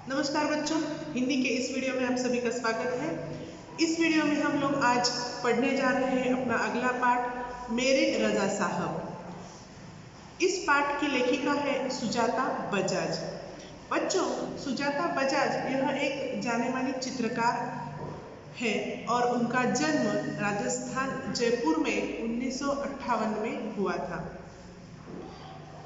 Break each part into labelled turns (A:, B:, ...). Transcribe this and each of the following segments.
A: नमस्कार बच्चों, हिंदी के इस वीडियो में आप सभी का स्वागत है। इस वीडियो में हम लोग आज पढ़ने जा रहे हैं अपना अगला पाठ, मेरे रजा साहब। इस पाठ की लेखिका है सुजाता बजाज। बच्चों, सुजाता बजाज यह एक जाने मानी चित्रकार है और उनका जन्म राजस्थान जयपुर में 1958 में हुआ था।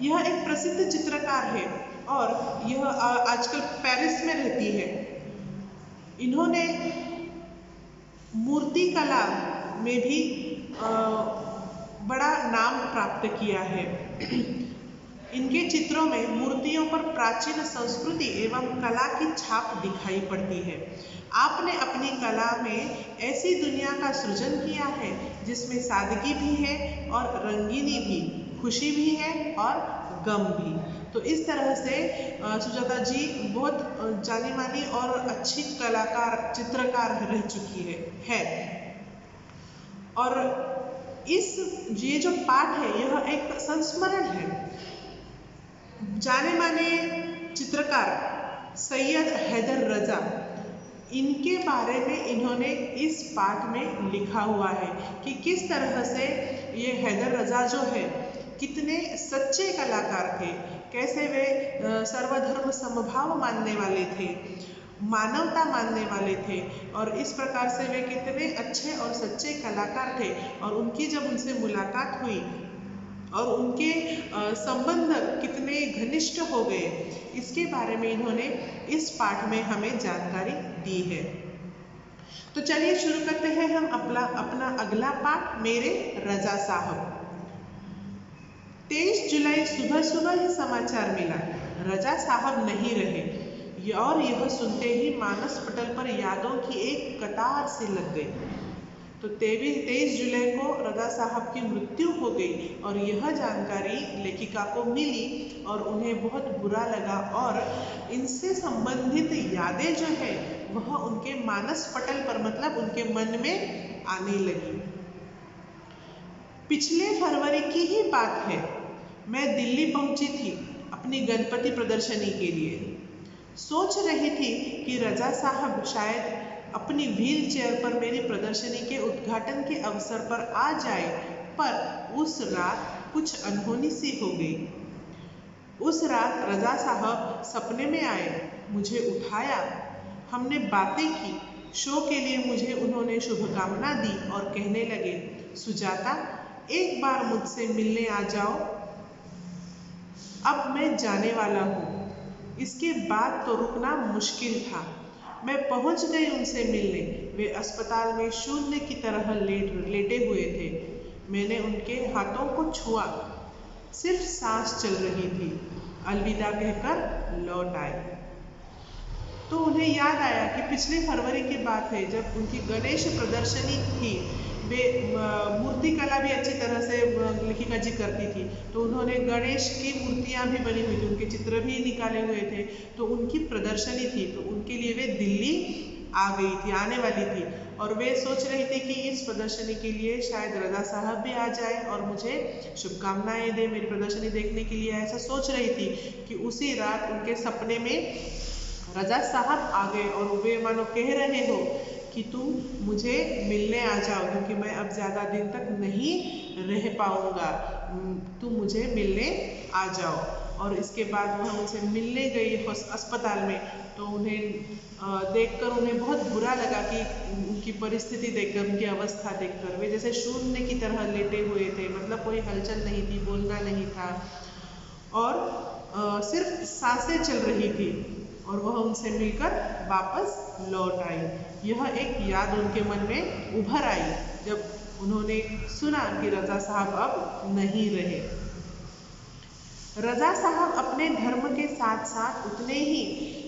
A: यह एक प्रसिद्ध चित्रकार है और यह आजकल पेरिस में रहती है। इन्होंने मूर्ति कला में भी बड़ा नाम प्राप्त किया है। इनके चित्रों में मूर्तियों पर प्राचीन संस्कृति एवं कला की छाप दिखाई पड़ती है। आपने अपनी कला में ऐसी दुनिया का सृजन किया है जिसमें सादगी भी है और रंगीनी भी, खुशी भी है और गम भी। तो इस तरह से सुजाता जी बहुत जानी मानी और अच्छी कलाकार, चित्रकार रह चुकी है। और ये जो पाठ है यह एक संस्मरण है। जाने माने चित्रकार सैयद हैदर रजा, इनके बारे में इन्होंने इस पाठ में लिखा हुआ है कि किस तरह से ये हैदर रजा जो है कितने सच्चे कलाकार थे, कैसे वे सर्वधर्म समभाव मानने वाले थे, मानवता मानने वाले थे और इस प्रकार से वे कितने अच्छे और सच्चे कलाकार थे। और उनकी जब उनसे मुलाकात हुई और उनके संबंध कितने घनिष्ठ हो गए, इसके बारे में इन्होंने इस पाठ में हमें जानकारी दी है। तो चलिए शुरू करते हैं हम अपना अगला पाठ, मेरे रजा साहब। 23 जुलाई सुबह सुबह ही समाचार मिला, रजा साहब नहीं रहे, और यह सुनते ही मानस पटल पर यादों की एक कतार सी लग गई। तो 23 जुलाई को रजा साहब की मृत्यु हो गई और यह जानकारी लेखिका को मिली और उन्हें बहुत बुरा लगा और इनसे संबंधित यादें जो है वह उनके मानस पटल पर, मतलब उनके मन में आने लगी। पिछले फरवरी की ही बात है, मैं दिल्ली पहुंची थी अपनी गणपति प्रदर्शनी के लिए। सोच रही थी कि रजा साहब शायद अपनी व्हील चेयर पर मेरी प्रदर्शनी के उद्घाटन के अवसर पर आ जाए, पर उस रात कुछ अनहोनी सी हो गई। उस रात रजा साहब सपने में आए, मुझे उठाया, हमने बातें की। शो के लिए मुझे उन्होंने शुभकामना दी और कहने लगे, सुजाता एक बार मुझसे मिलने आ जाओ, अब मैं जाने वाला हूँ। इसके बाद तो रुकना मुश्किल था। मैं पहुंच गई उनसे मिलने। वे अस्पताल में शून्य की तरह लेटे हुए थे। मैंने उनके हाथों को छुआ, सिर्फ सांस चल रही थी। अलविदा कहकर लौट आए। तो उन्हें याद आया कि पिछले फरवरी की बात है जब उनकी गणेश प्रदर्शनी थी। वे मूर्ति कला भी अच्छी तरह से लेखिका जी करती थी, तो उन्होंने गणेश की मूर्तियां भी बनी हुई थी, उनके चित्र भी निकाले हुए थे। तो उनकी प्रदर्शनी थी, तो उनके लिए वे दिल्ली आ गई थी, आने वाली थी और वे सोच रही थी कि इस प्रदर्शनी के लिए शायद रजा साहब भी आ जाए और मुझे शुभकामनाएं दे, मेरी प्रदर्शनी देखने के लिए ऐसा सोच रही थी कि उसी रात उनके सपने में रजा साहब आ गए और वे मानो कह रहे हो कि तुम मुझे मिलने आ जाओ क्योंकि मैं अब ज़्यादा दिन तक नहीं रह पाऊँगा, तुम मुझे मिलने आ जाओ। और इसके बाद वह उनसे मिलने गई अस्पताल में, तो उन्हें देखकर उन्हें बहुत बुरा लगा कि उनकी परिस्थिति देखकर, उनकी अवस्था देखकर वे जैसे शून्य की तरह लेटे हुए थे, मतलब कोई हलचल नहीं थी, बोलना नहीं था और सिर्फ सांसें चल रही थी और वह उनसे मिलकर वापस लौट आई। यह एक याद उनके मन में उभर आई जब उन्होंने सुना कि रजा साहब अब नहीं रहे। रजा साहब अपने धर्म के साथ साथ उतने ही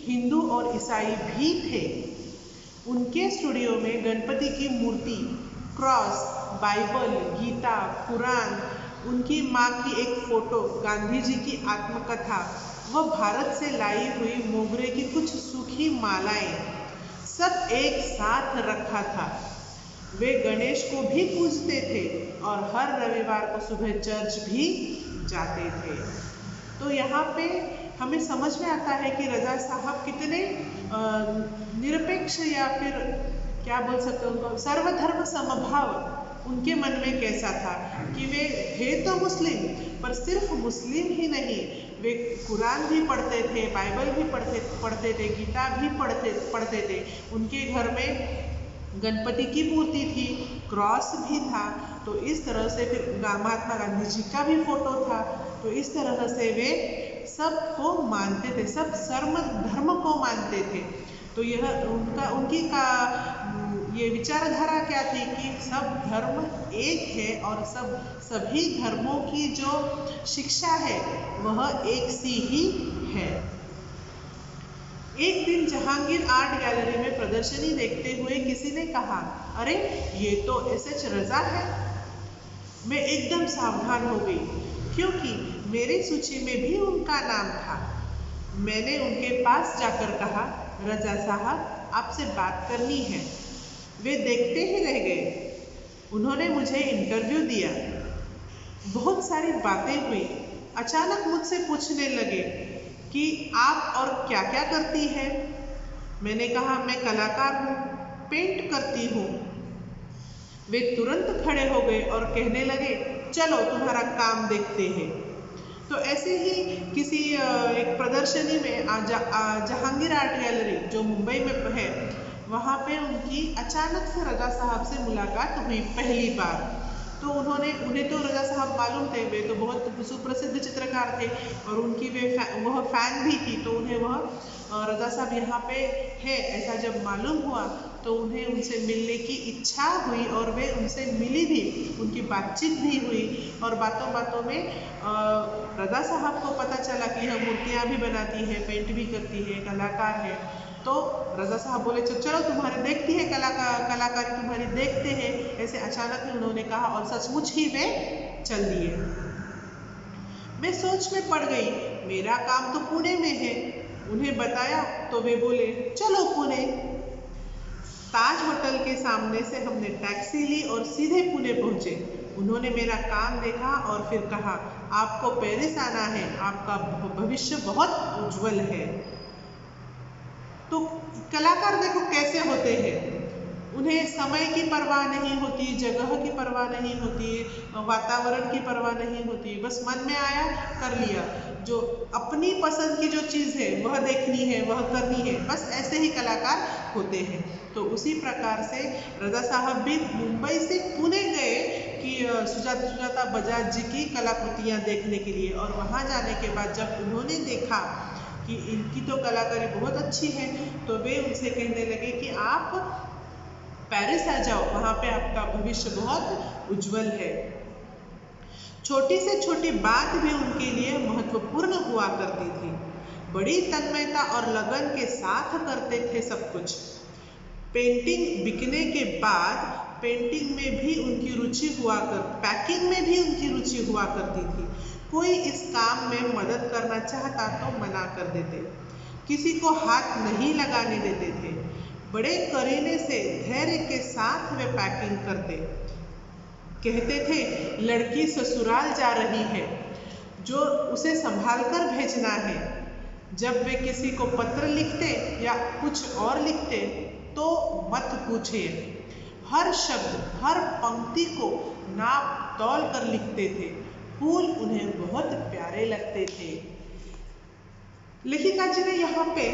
A: हिंदू और ईसाई भी थे। उनके स्टूडियो में गणपति की मूर्ति, क्रॉस, बाइबल, गीता, कुरान, उनकी माँ की एक फोटो, गांधी जी की आत्मकथा, वह भारत से लाई हुई मोगरे की कुछ सूखी मालाएं, सब एक साथ रखा था। वे गणेश को भी पूजते थे और हर रविवार को सुबह चर्च भी जाते थे। तो यहाँ पे हमें समझ में आता है कि रजा साहब कितने निरपेक्ष या फिर क्या बोल सकते हैं उनको सर्वधर्म समभाव उनके मन में कैसा था कि वे थे तो मुस्लिम, पर सिर्फ मुस्लिम ही नहीं, वे कुरान भी पढ़ते थे, बाइबल भी पढ़ते थे, गीता भी पढ़ते थे। उनके घर में गणपति की मूर्ति थी, क्रॉस भी था। तो इस तरह से फिर महात्मा गांधी जी का भी फोटो था। तो इस तरह से वे सबको मानते थे, सब धर्म को मानते थे। तो यह उनकी ये विचारधारा क्या थी कि सब धर्म एक है और सभी धर्मों की जो शिक्षा है वह एक सी ही है। एक दिन जहांगीर आर्ट गैलरी में प्रदर्शनी देखते हुए किसी ने कहा, अरे ये तो एस.एच. रजा है। मैं एकदम सावधान हो गई, क्योंकि मेरी सूची में भी उनका नाम था। मैंने उनके पास जाकर कहा, रजा साहब आपसे बात करनी है। वे देखते ही रह गए। उन्होंने मुझे इंटरव्यू दिया, बहुत सारी बातें हुई। अचानक मुझसे पूछने लगे कि आप और क्या क्या करती है। मैंने कहा, मैं कलाकार हूँ, पेंट करती हूँ। वे तुरंत खड़े हो गए और कहने लगे, चलो तुम्हारा काम देखते हैं। तो ऐसे ही किसी एक प्रदर्शनी में जहांगीर आर्ट गैलरी जो मुंबई में है, वहाँ पे उनकी अचानक से रजा साहब से मुलाकात हुई पहली बार। तो उन्हें तो रजा साहब मालूम थे, वे तो बहुत सुप्रसिद्ध चित्रकार थे और उनकी वह फैन भी थी। तो उन्हें वह रजा साहब यहाँ पे है ऐसा जब मालूम हुआ तो उन्हें उनसे मिलने की इच्छा हुई और वे उनसे मिली भी, उनकी बातचीत भी हुई। और बातों बातों में रजा साहब को पता चला कि यह मूर्तियाँ भी बनाती है, पेंट भी करती है, कलाकार है। तो रजा साहब बोले, चलो तुम्हारे देखती है कलाकारी तुम्हारी देखते हैं। ऐसे अचानक ही उन्होंने कहा और सचमुच ही वे चल दिए। मैं सोच में पड़ गई, मेरा काम तो पुणे में है। उन्हें बताया तो वे बोले, चलो पुणे। ताज होटल के सामने से हमने टैक्सी ली और सीधे पुणे पहुंचे। उन्होंने मेरा काम देखा और फिर कहा, आपको पेरिस आना है, आपका भविष्य बहुत उज्जवल है। तो कलाकार देखो कैसे होते हैं, उन्हें समय की परवाह नहीं होती, जगह की परवाह नहीं होती, वातावरण की परवाह नहीं होती, बस मन में आया कर लिया। जो अपनी पसंद की जो चीज़ है वह देखनी है, वह करनी है, बस ऐसे ही कलाकार होते हैं। तो उसी प्रकार से रजा साहब भी मुंबई से पुणे गए कि सुजाता बजाज जी की कलाकृतियाँ देखने के लिए। और वहाँ जाने के बाद जब उन्होंने देखा कि इनकी तो कलाकारी बहुत अच्छी है, तो वे उनसे कहने लगे कि आप पेरिस आ जाओ, वहाँ पे आपका भविष्य बहुत उज्जवल है। छोटी से छोटी बात भी उनके लिए महत्वपूर्ण हुआ करती थी। बड़ी तन्मयता और लगन के साथ करते थे सब कुछ। पेंटिंग बिकने के बाद पेंटिंग में भी उनकी रुचि पैकिंग में भी उनकी रुचि हुआ करती थी। कोई इस काम में मदद करना चाहता तो मना कर देते, किसी को हाथ नहीं लगाने देते थे। बड़े करीने से धैर्य के साथ वे पैकिंग करते। कहते थे, लड़की ससुराल जा रही है, जो उसे संभाल कर भेजना है। जब वे किसी को पत्र लिखते या कुछ और लिखते तो मत पूछिए, हर शब्द हर पंक्ति को नाप तौल कर लिखते थे। फूल उन्हें बहुत प्यारे लगते थे। लेखिका जी ने यहाँ पे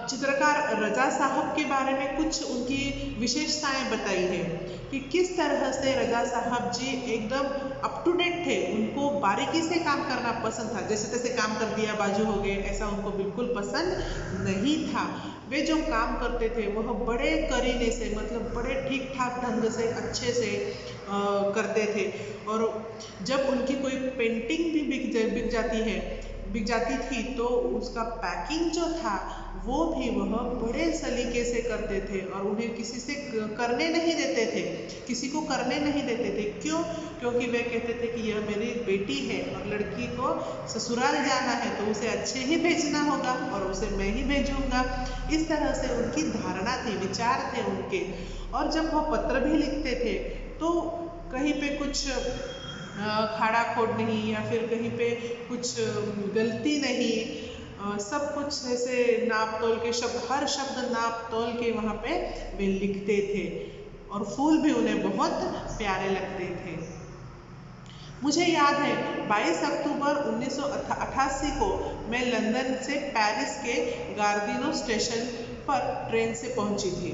A: चित्रकार रजा साहब के बारे में कुछ उनकी विशेषताएं बताई है कि किस तरह से रजा साहब जी एकदम अप टू डेट थे। उनको बारीकी से काम करना पसंद था, जैसे तैसे काम कर दिया बाजू हो गए, ऐसा उनको बिल्कुल पसंद नहीं था। वे जो काम करते थे वह बड़े करीने से, मतलब बड़े ठीक ठाक ढंग से अच्छे से करते थे। और जब उनकी कोई पेंटिंग भी बिक जाती थी तो उसका पैकिंग जो था वो भी वह बड़े सलीके से करते थे और उन्हें किसी से करने नहीं देते थे, किसी को करने नहीं देते थे। क्यों? क्योंकि वे कहते थे कि यह मेरी बेटी है और लड़की को ससुराल जाना है तो उसे अच्छे ही भेजना होगा और उसे मैं ही भेजूंगा। इस तरह से उनकी धारणा थी, विचार थे उनके। और जब वह पत्र भी लिखते थे तो कहीं पे कुछ खाड़ा खोड़ नहीं या फिर कहीं पे कुछ गलती नहीं, सब कुछ ऐसे नाप तोल के शब्द, हर शब्द नाप तोल के वहाँ पे वे लिखते थे और फूल भी उन्हें बहुत प्यारे लगते थे। मुझे याद है 22 अक्टूबर 1988 को मैं लंदन से पेरिस के गार्दिनो स्टेशन पर ट्रेन से पहुंची थी।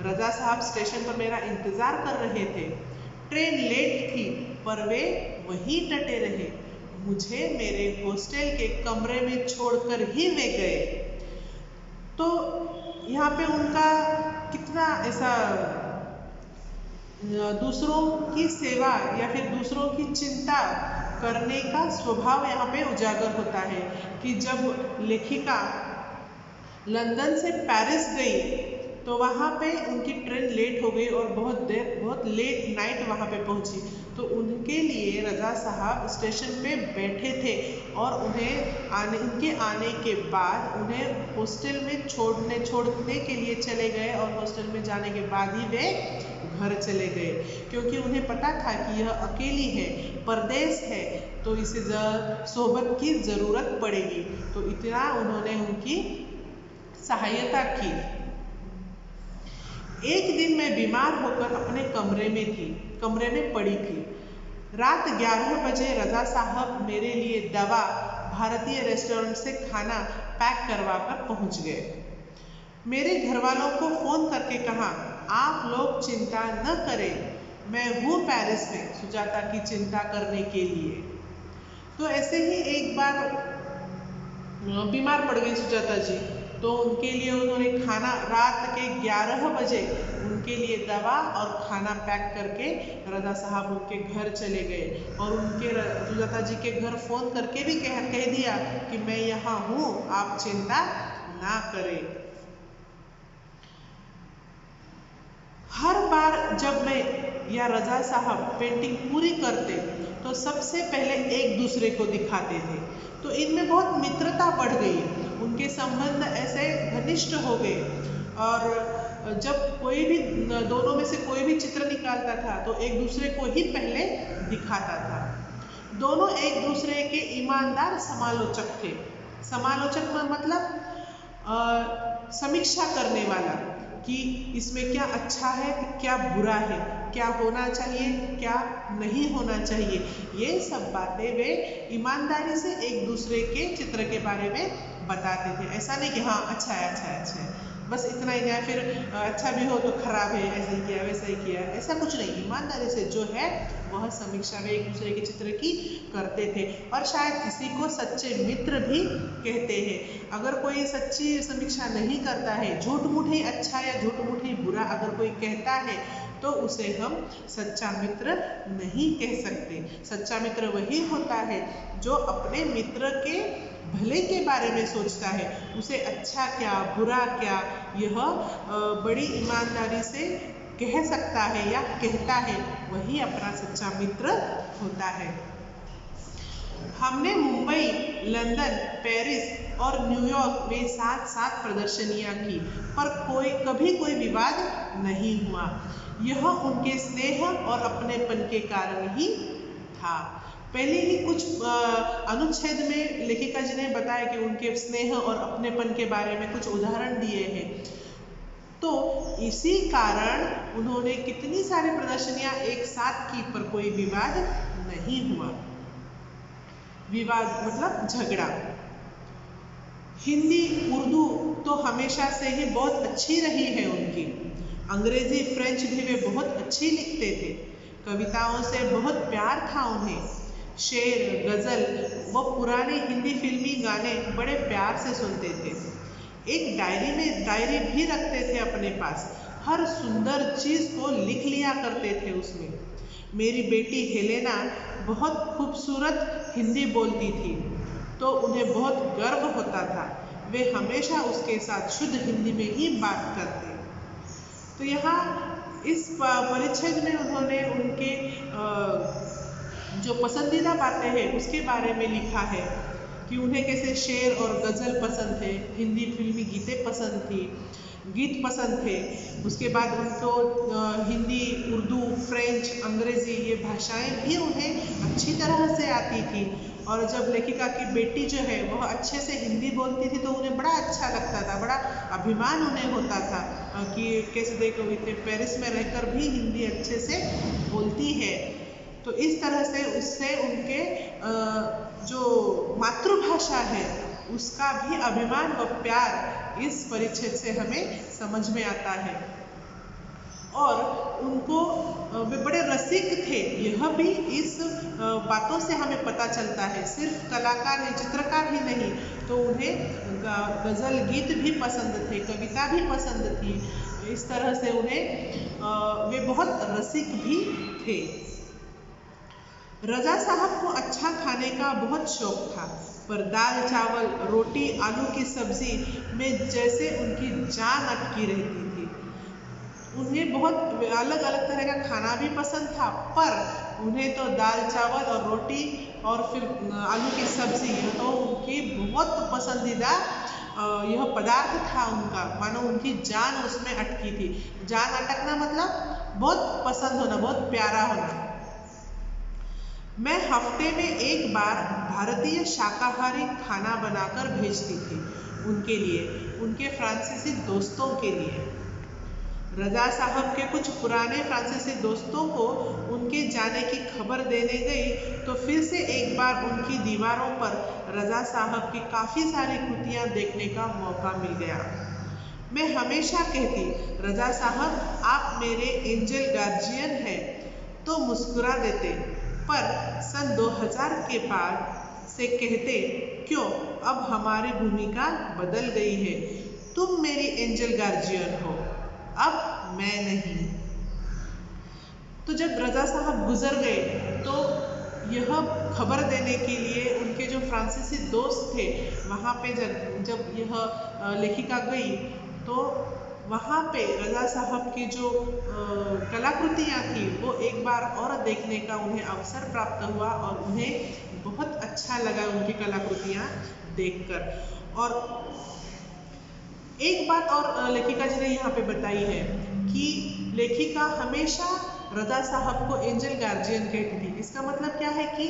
A: रजा साहब स्टेशन पर मेरा इंतज़ार कर रहे थे। ट्रेन लेट थी पर वे वहीं डटे रहे। मुझे मेरे हॉस्टल के कमरे में छोड़कर ही वे गए। तो यहाँ पे उनका कितना ऐसा दूसरों की सेवा या फिर दूसरों की चिंता करने का स्वभाव यहाँ पे उजागर होता है कि जब लेखिका लंदन से पेरिस गई तो वहाँ पे उनकी ट्रेन लेट हो गई और बहुत लेट नाइट वहाँ पे पहुँची। तो उनके लिए रजा साहब स्टेशन पे बैठे थे और उनके आने के बाद उन्हें हॉस्टल में छोड़ने के लिए चले गए और हॉस्टल में जाने के बाद ही वे घर चले गए, क्योंकि उन्हें पता था कि यह अकेली है, परदेश है, तो इसे सोहबत की ज़रूरत पड़ेगी। तो इतना उन्होंने उनकी सहायता की। एक दिन मैं बीमार होकर अपने कमरे में पड़ी थी। रात 11 बजे रजा साहब मेरे लिए दवा भारतीय रेस्टोरेंट से खाना पैक करवा कर पहुँच गए। मेरे घर वालों को फ़ोन करके कहा, आप लोग चिंता न करें, मैं हूँ पेरिस में सुजाता की चिंता करने के लिए। तो ऐसे ही एक बार बीमार पड़ गई सुजाता जी, तो उनके लिए उन्होंने खाना रात के 11 बजे उनके लिए दवा और खाना पैक करके रजा साहब उनके घर चले गए और उनके सुजाता जी के घर फ़ोन करके भी कह दिया कि मैं यहाँ हूँ, आप चिंता ना करें। हर बार जब मैं या रजा साहब पेंटिंग पूरी करते तो सबसे पहले एक दूसरे को दिखाते थे, तो इनमें बहुत मित्रता बढ़ गई, उनके संबंध ऐसे घनिष्ठ हो गए। और जब कोई भी दोनों में से कोई भी चित्र निकालता था तो एक दूसरे को ही पहले दिखाता था। दोनों एक दूसरे के ईमानदार समालोचक थे। समालोचक में मतलब समीक्षा करने वाला कि इसमें क्या अच्छा है, क्या बुरा है, क्या होना चाहिए, क्या नहीं होना चाहिए, ये सब बातें वे ईमानदारी से एक दूसरे के चित्र के बारे में बताते थे। ऐसा नहीं कि हाँ अच्छा है बस इतना ही, या फिर अच्छा भी हो तो खराब है, ऐसा ही किया वैसा ही किया, ऐसा कुछ नहीं। ईमानदारी से जो है वह समीक्षा वे एक दूसरे के चित्र की करते थे और शायद इसी को सच्चे मित्र भी कहते हैं। अगर कोई सच्ची समीक्षा नहीं करता है, झूठ मूठ ही अच्छा या झूठ मूठ ही बुरा अगर कोई कहता है तो उसे हम सच्चा मित्र नहीं कह सकते। सच्चा मित्र वही होता है जो अपने मित्र के भले के बारे में सोचता है, उसे अच्छा क्या बुरा क्या यह बड़ी ईमानदारी से कह सकता है या कहता है, वही अपना सच्चा मित्र होता है। हमने मुंबई, लंदन, पेरिस और न्यूयॉर्क में साथ प्रदर्शनियां की, पर कभी कोई विवाद नहीं हुआ। यह उनके स्नेह और अपनेपन के कारण ही था। पहले ही कुछ अनुच्छेद में लेखिका जी ने बताया कि उनके स्नेह और अपनेपन के बारे में कुछ उदाहरण दिए हैं। तो इसी कारण उन्होंने कितनी सारी प्रदर्शनियां एक साथ की पर कोई विवाद नहीं हुआ। विवाद मतलब झगड़ा। हिंदी, उर्दू तो हमेशा से ही बहुत अच्छी रही है उनकी। अंग्रेजी, फ्रेंच भी वे बहुत अच्छी लिखते थे। कविताओं से बहुत प्यार था उन्हें। शेर, गज़ल व पुराने हिंदी फिल्मी गाने बड़े प्यार से सुनते थे। एक डायरी भी रखते थे अपने पास, हर सुंदर चीज़ को लिख लिया करते थे उसमें। मेरी बेटी हेलेना बहुत खूबसूरत हिंदी बोलती थी तो उन्हें बहुत गर्व होता था। वे हमेशा उसके साथ शुद्ध हिंदी में ही बात करते। तो यहाँ इस परिच्छेद में उन्होंने उनके जो पसंदीदा बातें हैं उसके बारे में लिखा है कि उन्हें कैसे शेर और गज़ल पसंद थे, हिंदी फिल्मी गीत पसंद थे। उसके बाद उनको हिंदी, उर्दू, फ्रेंच, अंग्रेज़ी ये भाषाएं भी उन्हें अच्छी तरह से आती थी। और जब लेखिका की बेटी जो है वह अच्छे से हिंदी बोलती थी तो उन्हें बड़ा अच्छा लगता था, बड़ा अभिमान उन्हें होता था कि कैसे देखो इतने पेरिस में रहकर भी हिंदी अच्छे से बोलती है। तो इस तरह से उससे उनके जो मातृभाषा है उसका भी अभिमान व प्यार इस परिच्छेद से हमें समझ में आता है। और उनको वे बड़े रसिक थे, यह भी इस बातों से हमें पता चलता है। सिर्फ कलाकार ही, चित्रकार ही नहीं, तो उन्हें गज़ल गीत भी पसंद थे, कविता भी पसंद थी। इस तरह से उन्हें वे बहुत रसिक भी थे। रज़ा साहब को अच्छा खाने का बहुत शौक था, पर दाल चावल, रोटी, आलू की सब्जी में जैसे उनकी जान अटकी रहती थी। उन्हें बहुत अलग अलग तरह का खाना भी पसंद था, पर उन्हें तो दाल चावल और रोटी और फिर आलू की सब्जी, यह तो उनकी बहुत पसंदीदा यह पदार्थ था उनका, मानो उनकी जान उसमें अटकी थी। जान अटकना मतलब बहुत पसंद होना, बहुत प्यारा होना। मैं हफ्ते में एक बार भारतीय शाकाहारी खाना बनाकर भेजती थी उनके लिए, उनके फ्रांसीसी दोस्तों के लिए। रज़ा साहब के कुछ पुराने फ्रांसीसी दोस्तों को उनके जाने की खबर देने गई तो फिर से एक बार उनकी दीवारों पर रज़ा साहब की काफ़ी सारी कृतियाँ देखने का मौका मिल गया। मैं हमेशा कहती, रज़ा साहब आप मेरे एंजल गार्जियन हैं, तो मुस्कुरा देते, पर सन 2000 के बाद से कहते, क्यों अब हमारी भूमिका बदल गई है, तुम मेरी एंजल गार्जियन हो, अब मैं नहीं। तो जब रज़ा साहब गुजर गए तो यह खबर देने के लिए उनके जो फ्रांसीसी दोस्त थे वहाँ पे जब यह लेखिका गई तो वहाँ पे रज़ा साहब की जो कलाकृतियाँ थी वो एक बार और देखने का उन्हें अवसर प्राप्त हुआ और उन्हें बहुत अच्छा लगा उनकी कलाकृतियाँ देखकर। और एक बात और लेखिका जी ने यहाँ पे बताई है कि लेखिका हमेशा रज़ा साहब को एंजल गार्जियन कहती थी। इसका मतलब क्या है कि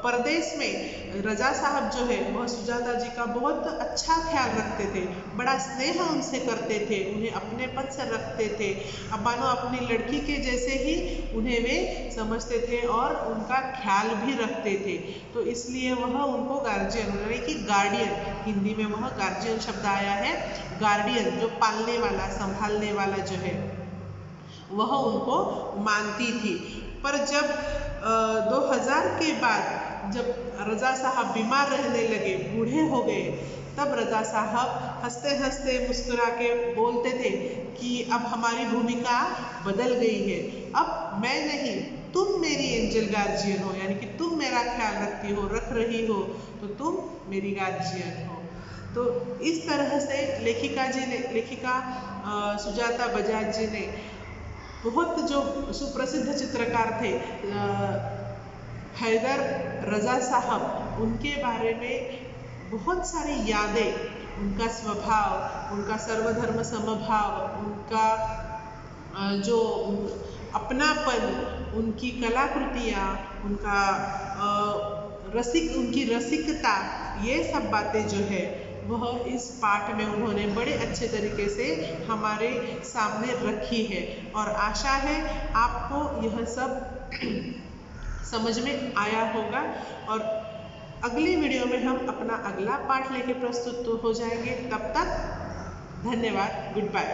A: परदेश में रज़ा साहब जो है वह सुजाता जी का बहुत अच्छा ख्याल रखते थे, बड़ा स्नेह उनसे करते थे, उन्हें अपनेपन से रखते थे, अब मानो अपनी लड़की के जैसे ही उन्हें वे समझते थे और उनका ख्याल भी रखते थे। तो इसलिए वह उनको गार्जियन यानी कि गार्डियन, हिंदी में वह गार्जियन शब्द आया है, गार्डियन जो पालने वाला, संभालने वाला जो है वह उनको मानती थी। पर जब 2000 के बाद जब रज़ा साहब बीमार रहने लगे, बूढ़े हो गए, तब रज़ा साहब हंसते हंसते मुस्कुरा के बोलते थे कि अब हमारी भूमिका बदल गई है, अब मैं नहीं, तुम मेरी एंजल गार्जियन हो, यानी कि तुम मेरा ख्याल रखती हो, रख रही हो, तो तुम मेरी गार्जियन हो। तो इस तरह से लेखिका सुजाता बजाज जी ने बहुत जो सुप्रसिद्ध चित्रकार थे हैदर रज़ा साहब, उनके बारे में बहुत सारी यादें, उनका स्वभाव, उनका सर्वधर्म समभाव, उनका जो अपनापन, उनकी कलाकृतियाँ, उनका उनकी रसिकता, ये सब बातें जो है वह इस पाठ में उन्होंने बड़े अच्छे तरीके से हमारे सामने रखी है। और आशा है आपको यह सब समझ में आया होगा। और अगली वीडियो में हम अपना अगला पाठ लेके प्रस्तुत हो जाएंगे। तब तक धन्यवाद, गुड बाय।